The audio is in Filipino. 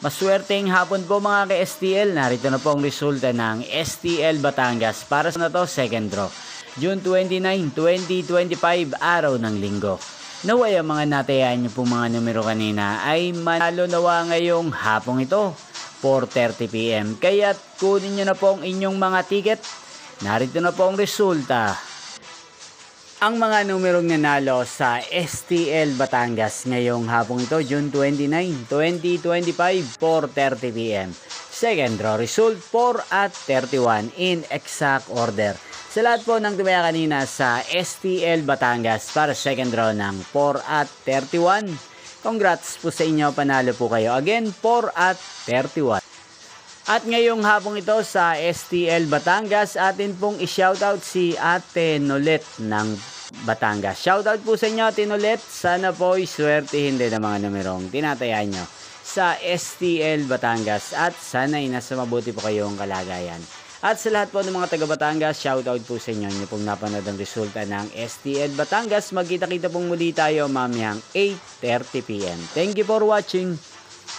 Maswerteng hapon po mga ka-STL. Narito na po ang resulta ng STL Batangas para sa second draw. June 29, 2025, araw ng linggo. Naway ang mga natayaan niyo po mga numero kanina ay manalo nawa ngayong hapong ito, 4:30 PM. Kaya't kunin niyo na po ang inyong mga ticket. Narito na po ang resulta. Ang mga numerong nanalo sa STL Batangas ngayong hapong ito, June 29, 2025, 4:30 PM. Second draw result, 4 at 31 in exact order. Sa lahat po ng tumaya kanina sa STL Batangas para second draw ng 4 at 31. Congrats po sa inyo, panalo po kayo. Again, 4 at 31. At ngayong hapong ito sa STL Batangas, atin pong i-shoutout si Ate Nolet ng Batangas. Shoutout po sa inyo, Ate Nolet. Sana po iswertihin din ang mga numerong tinatayaan nyo sa STL Batangas at sana ay nasa mabuti po kayong kalagayan. At sa lahat po ng mga taga Batangas, shoutout po sa inyo. Nyo pong napanood ang resulta ng STL Batangas. Magkita-kita pong muli tayo mamayang 8:30 PM. Thank you for watching.